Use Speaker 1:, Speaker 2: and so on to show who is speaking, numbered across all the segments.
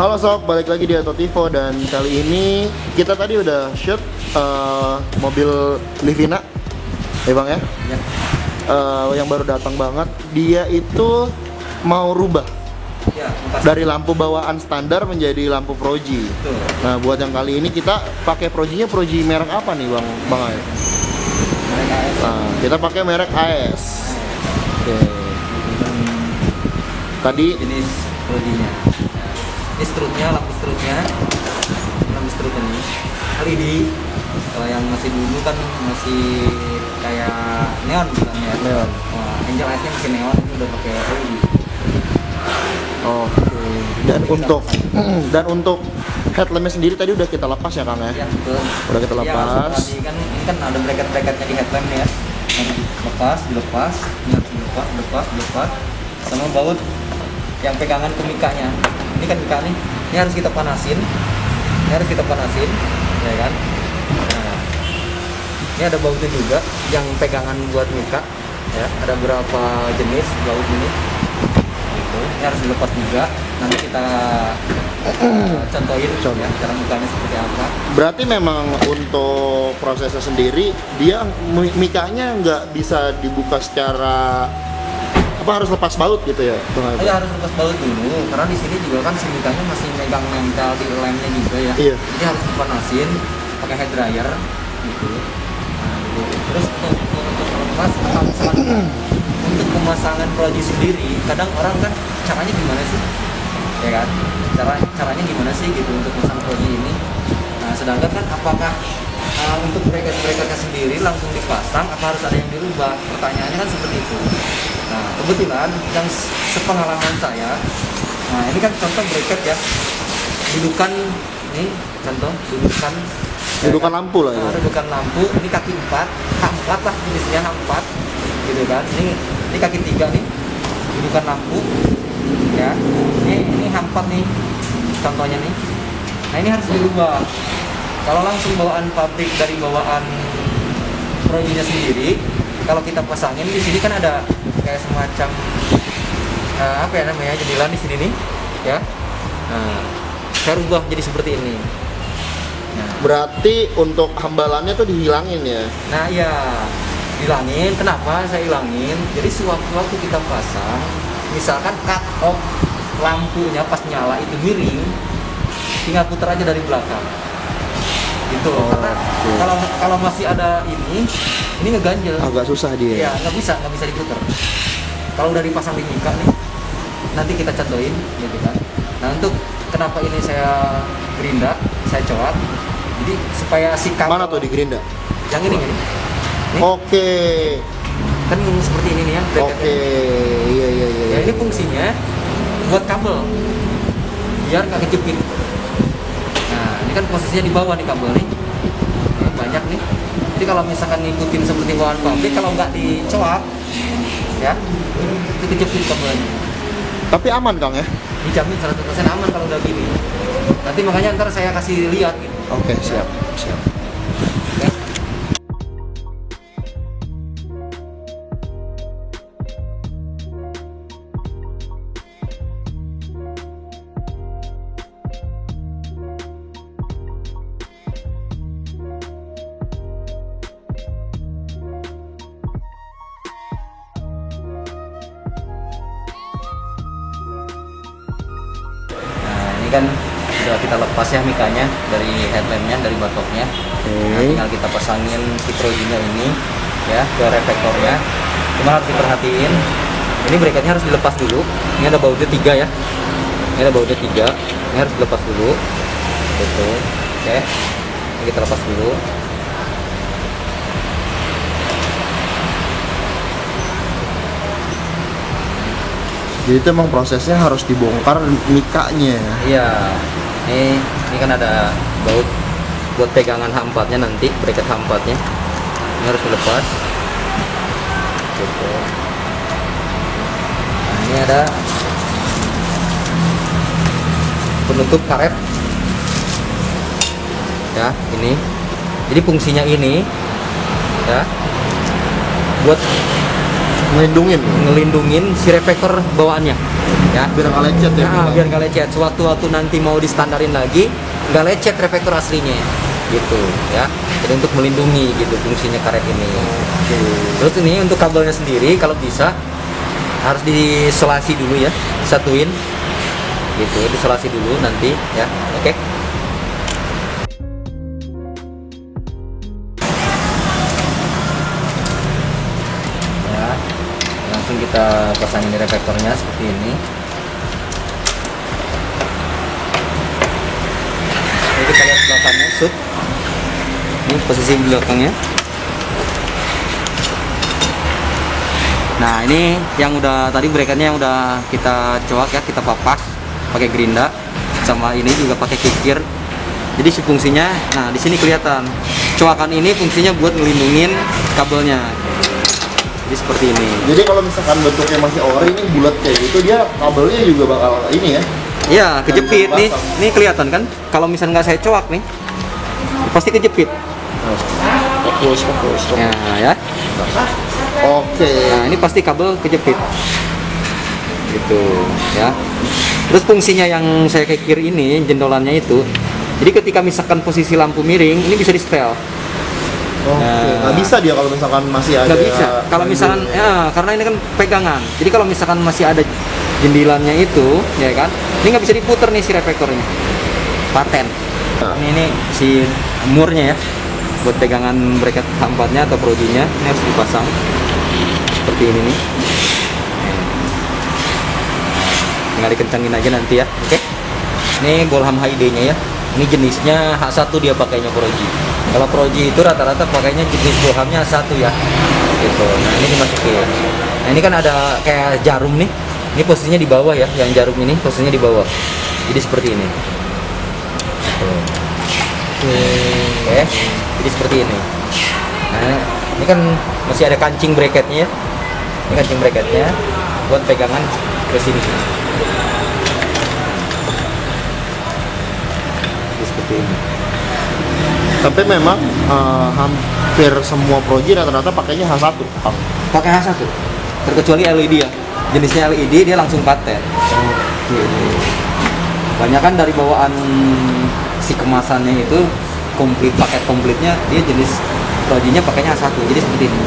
Speaker 1: Halo sob, balik lagi di Autotivo dan kali ini kita tadi udah shoot mobil Livina, ya bang ya?
Speaker 2: Ya.
Speaker 1: Yang baru datang banget. Dia itu mau rubah
Speaker 2: Ya,
Speaker 1: dari lampu bawaan standar menjadi lampu Proji.
Speaker 2: betul.
Speaker 1: Nah, buat yang kali ini kita pakai Projinya Proji merek apa nih bang? Bang Ay?
Speaker 2: Mereka
Speaker 1: Nah, kita pakai merek AS. Oke. Tadi
Speaker 2: jenis bodinya. Ini strutnya, lampu strutnya ini LED. Kalau yang masih dulu kan masih kayak neon bilangnya.
Speaker 1: Neon.
Speaker 2: Wah, Angel AS-nya masih neon, ini udah pakai LED.
Speaker 1: oke. Dan untuk headlampnya sendiri tadi udah kita lepas ya Kang ya?
Speaker 2: Ya, betul.
Speaker 1: Udah kita
Speaker 2: Ya,
Speaker 1: lepas.
Speaker 2: harus tadi kan ini kan ada bracket-bracketnya di headlamp ya. Dilepas, ini harus dilepas, sama baut yang pegangan ke mikanya. Ini kan mika nih, ini harus kita panasin, ya kan? Nah, ini ada bautnya juga, yang pegangan buat mika, ya. Ada berapa jenis baut ini? Gitu. Ini harus dilepas juga. Nanti kita contohin ya, cara mukanya seperti apa.
Speaker 1: Berarti memang untuk prosesnya sendiri dia mikanya nggak bisa dibuka secara apa, harus lepas baut gitu ya?
Speaker 2: Ya harus lepas baut dulu, karena di sini juga kan si mikanya masih megang nempel di lemnya juga ya.
Speaker 1: Iya.
Speaker 2: Jadi harus dipanasin pakai hair dryer gitu. Nah, gitu. Terus untuk melepas atau misalkan untuk pemasangan Proji sendiri, kadang orang kan caranya gimana sih? Ya kan? Caranya gimana sih gitu untuk pasang Proji ini? Nah, sedangkan kan apakah untuk bracket-bracketnya sendiri langsung dipasang, apa harus ada yang dirubah? Pertanyaannya kan seperti itu. Nah, kebetulan yang sepengalaman saya, nah ini kan contoh bracket ya, dudukan ini contoh
Speaker 1: Dudukan lampu lah ya.
Speaker 2: dudukan lampu, ini kaki 4, H4 lah jenisnya H4, gitu kan. Ini kaki 3 nih, dudukan lampu, ya. Ini H4 nih, contohnya nih. Nah ini harus dirubah. Kalau langsung bawaan pabrik dari bawaan Projinya sendiri, kalau kita pasangin di sini kan ada kayak semacam apa ya namanya, jendela di sini nih, ya. Nah, saya rubah jadi seperti ini. Nah,
Speaker 1: Berarti untuk hambalannya tuh dihilangin ya?
Speaker 2: nah ya hilangin. Kenapa saya hilangin? Jadi sewaktu-waktu kita pasang, misalkan cut off lampunya pas nyala itu miring, tinggal putar aja dari belakang. Gitu loh. Karena kalau masih ada ini ngeganjel.
Speaker 1: Agak susah dia.
Speaker 2: Ya, nggak bisa diputar. Kalau udah dipasang di mika nih, nanti kita contohin, gitu kan. Nah, untuk kenapa ini saya gerinda, saya coat, jadi supaya si kabel.
Speaker 1: Mana tuh di gerinda?
Speaker 2: Yang ini nih. Nih,
Speaker 1: Oke.
Speaker 2: kan seperti ini nih ya, bracketnya.
Speaker 1: Oke. Iya.
Speaker 2: Ya, ini fungsinya buat kabel, biar nggak kejepit. Nah, ini kan posisinya di bawah nih kabel nih. Ini banyak nih. Jadi kalau misalkan ngikutin seperti bawaan pabrik, kalau nggak dicoak, ya, itu kejepit kabelnya.
Speaker 1: Tapi aman Kang ya?
Speaker 2: Dijamin 100% aman kalau udah gini. Nanti makanya ntar saya kasih lihat gitu.
Speaker 1: Oke, siap.
Speaker 2: Oke. Nah, ini kan sudah kita lepas ya mikanya dari headlampnya, dari batoknya. Nah, tinggal kita pasangin si Projinya ini ya ke reflektornya. Cuma harus diperhatiin, ini bracketnya harus dilepas dulu. Ini ada bautnya 3 ya. Ini ada bautnya 3. Ini harus dilepas dulu. Betul. Oke. Ini kita lepas dulu.
Speaker 1: Jadi itu emang prosesnya harus dibongkar mikanya.
Speaker 2: Iya. Ini kan ada baut buat pegangan H4-nya nanti, bracket H4-nya. Ini harus dilepas. Gitu. Nah, ini ada penutup karet. Ya, ini. Jadi fungsinya ini ya buat ngelindungin si reflektor bawaannya ya,
Speaker 1: biar nggak lecet ya.
Speaker 2: nah, biar nggak lecet. Sewaktu-waktu nanti mau distandarin lagi nggak lecet reflektor aslinya gitu ya. Jadi untuk melindungi gitu fungsinya karet ini. Terus ini untuk kabelnya sendiri kalau bisa harus diisolasi dulu ya, disatuin gitu, diisolasi dulu nanti ya. Oke. Ya, langsung kita pasangin reflektornya seperti ini. Jadi kita lihat belakangnya, shoot. Ini posisi belakangnya. Nah ini yang udah tadi bracketnya yang udah kita coak ya, kita papas pakai gerinda, sama ini juga pakai kikir. Jadi si fungsinya, nah di sini kelihatan coakan ini fungsinya buat ngelindungin kabelnya. Jadi seperti ini.
Speaker 1: Jadi kalau misalkan bentuknya masih ori ini bulat kayak gitu, dia kabelnya juga bakal ini ya?
Speaker 2: Iya, kejepit nih. Ini kelihatan kan? Kalau misalnya nggak saya coak nih, pasti kejepit.
Speaker 1: Fokus.
Speaker 2: Nah ya.
Speaker 1: Oke.
Speaker 2: Nah ini pasti kabel kejepit. Gitu ya. Terus fungsinya yang saya kikir ini, jendolannya itu, jadi ketika misalkan posisi lampu miring, ini bisa di setel.
Speaker 1: Nggak bisa dia kalau misalkan masih ada.
Speaker 2: Nggak bisa. Kalau misalkan ya, karena ini kan pegangan. Jadi kalau misalkan masih ada jendilannya itu, ya kan, ini nggak bisa diputer nih si reflektornya. Paten.
Speaker 1: Nah.
Speaker 2: Ini si murnya ya, buat pegangan bracket H4-nya atau projinya, ini harus dipasang seperti ini nih. Tinggal dikencangin aja nanti ya. Oke. Ini Bolham HID-nya ya. Ini jenisnya H1 dia pakainya Proji. Kalau Proji itu rata-rata pakainya jenis Bolhamnya H1 ya. Gitu. Nah, ini dimasukin. Nah, ini kan ada kayak jarum nih. Ini posisinya di bawah ya, yang jarum ini posisinya di bawah. Jadi seperti ini. Oke. Jadi seperti ini. Nah, ini kan masih ada kancing bracketnya ya. Ini kancing bracketnya buat pegangan ke sini. Seperti ini.
Speaker 1: Tapi memang hampir semua proji rata-rata pakainya H1.
Speaker 2: Pakai H1. Terkecuali LED ya. Jenisnya LED dia langsung paten. Banyak kan dari bawaan si kemasannya itu komplit, paket komplitnya dia jenis projinya pakainya H1. Jadi seperti ini.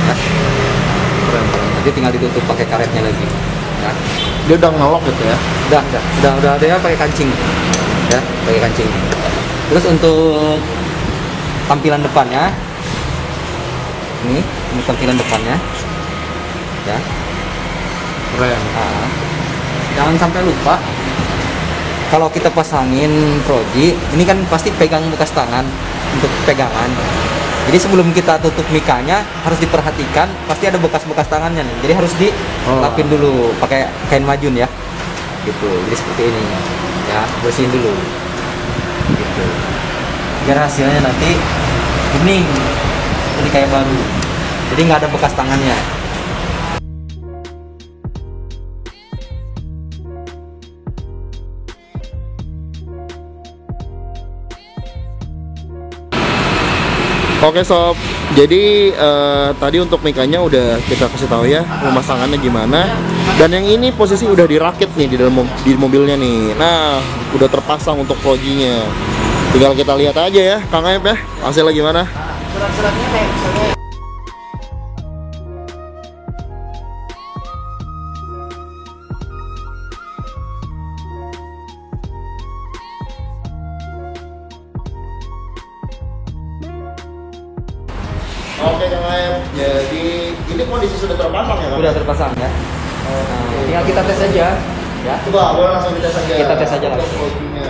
Speaker 2: Ya. Jadi tinggal ditutup pakai karetnya lagi. Ya.
Speaker 1: Dia udah ngelok gitu ya?
Speaker 2: Udah ada ya pakai kancing. Ya, pakai kancing. Terus untuk tampilan depannya, ini tampilan depannya, ya.
Speaker 1: Keren.
Speaker 2: Nah, jangan sampai lupa kalau kita pasangin proji, ini kan pasti pegang bekas tangan untuk pegangan. Jadi sebelum kita tutup mikanya harus diperhatikan, pasti ada bekas-bekas tangannya nih. Jadi harus dilapin dulu pakai kain majun ya. Gitu. Jadi seperti ini. Ya, bersihin dulu. Gitu. Biar hasilnya nanti bening seperti kayak baru. Jadi nggak ada bekas tangannya.
Speaker 1: Oke sob, jadi tadi untuk mikanya udah kita kasih tahu ya pemasangannya gimana. Dan yang ini posisi udah dirakit nih di dalam di mobilnya nih. Nah, udah terpasang untuk projinya. Tinggal kita lihat aja ya, Kang Aep ya, hasilnya gimana?
Speaker 3: Surat-suratnya kayak misalnya
Speaker 1: Oke Kang Aep, jadi ini kondisi sudah terpasang ya Kang?
Speaker 2: Udah terpasang ya. Nah, tinggal kita tes aja ya.
Speaker 1: Coba, boleh langsung kita tes aja.
Speaker 2: Kita tes aja
Speaker 1: untuk
Speaker 2: langsung.
Speaker 1: projinya.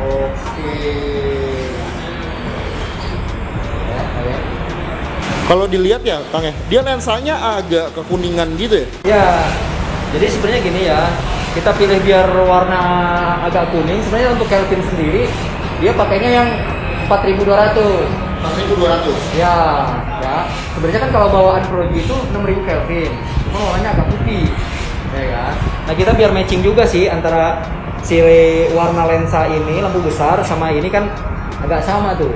Speaker 1: Oke.
Speaker 2: Ya.
Speaker 1: Kalau dilihat ya Kang ya, dia lensanya agak kekuningan gitu ya?
Speaker 2: Ya, jadi sebenarnya gini ya, kita pilih biar warna agak kuning. Sebenarnya untuk Kelvin sendiri, dia pakainya yang 4200.
Speaker 1: 4200.
Speaker 2: Ya. Sebenarnya kan kalau bawaan Proji itu 6000 Kelvin, cuma warnanya agak putih, ya kan. Nah kita biar matching juga sih antara si warna lensa ini, lampu besar sama ini kan agak sama tuh,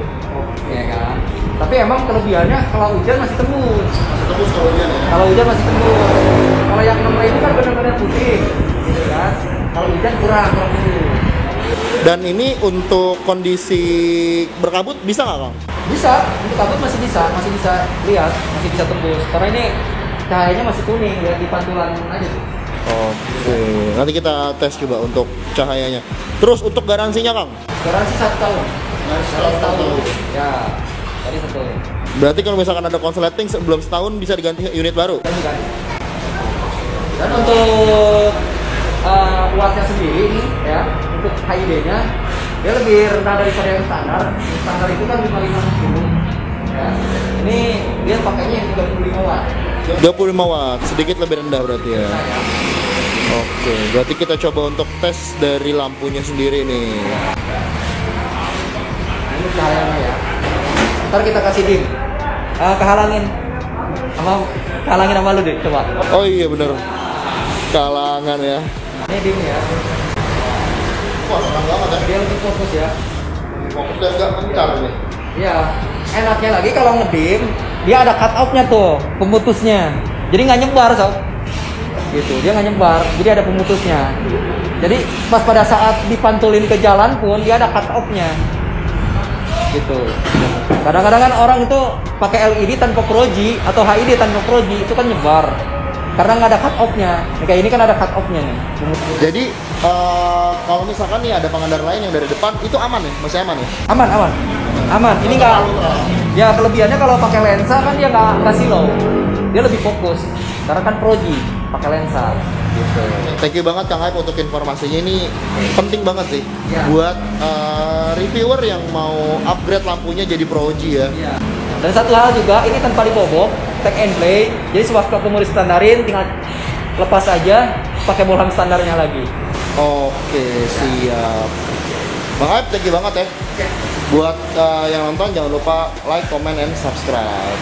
Speaker 2: ya kan. Tapi emang kelebihannya kalau hujan masih tembus.
Speaker 1: Masih tembus kalau hujan ya.
Speaker 2: Kalau hujan masih tembus. Kalau yang 6 ini kan benar-benar putih, gitu kan. Kalau hujan kurang tembus.
Speaker 1: Dan ini untuk kondisi berkabut bisa nggak, Kang?
Speaker 2: Bisa, untuk kabut masih bisa lihat, masih bisa tembus. Karena ini cahayanya masih kuning, lihat di pantulan aja tuh.
Speaker 1: Oke, nanti kita tes coba untuk cahayanya. Terus untuk garansinya, Kang?
Speaker 2: Garansi 1 tahun.
Speaker 1: Garansi
Speaker 2: Dari
Speaker 1: 1 tahun.
Speaker 2: Ya, dari 1 tahun.
Speaker 1: Berarti kalau misalkan ada konsleting sebelum setahun bisa diganti unit baru?
Speaker 2: Dan untuk wattnya sendiri ini ya, untuk HID-nya dia lebih rendah daripada yang standar. Yang standar itu kan 55 ya. Ini dia pakainya yang 35 watt.
Speaker 1: 25 watt, sedikit lebih rendah berarti ya. Oke, berarti kita coba untuk tes dari lampunya sendiri nih.
Speaker 2: Ini cahayanya ya. Ntar kita kasih dim. Kehalangin sama lu deh, coba.
Speaker 1: Oh iya bener, kalangan ya.
Speaker 2: Ini dim ya.
Speaker 1: Wah, terang banget ya.
Speaker 2: Dia lebih fokus ya.
Speaker 1: Fokus dan nggak mencar nih.
Speaker 2: Iya. Enaknya lagi kalau ngedim, dia ada cut off-nya tuh, pemutusnya. Jadi nggak nyebar, sob. Gitu, dia nggak nyebar, jadi ada pemutusnya. Jadi pas pada saat dipantulin ke jalan pun dia ada cut off-nya. Gitu. Kadang-kadang kan orang itu pakai LED tanpa proji atau HID tanpa proji itu kan nyebar. Karena nggak ada cut off-nya. Kayak ini kan ada cut off-nya nih.
Speaker 1: Jadi kalau misalkan nih ada pengendara lain yang dari depan itu aman ya, masih aman ya?
Speaker 2: Aman. Ini nggak. Ya kelebihannya kalau pakai lensa kan dia nggak silau. Dia lebih fokus. Karena kan proji pakai lensa. Gitu.
Speaker 1: Thank you banget Kang Aib untuk informasinya, ini penting banget sih
Speaker 2: Ya.
Speaker 1: buat reviewer yang mau upgrade lampunya jadi Pro-G ya.
Speaker 2: Iya. Dan satu hal juga, ini tanpa dibobok, take and play. Jadi sewaktu mau distandarin, tinggal lepas aja, pakai bohlam standarnya lagi.
Speaker 1: Oke, siap. Bang Aib, thank you banget ya. Buat yang nonton jangan lupa like, comment, and subscribe.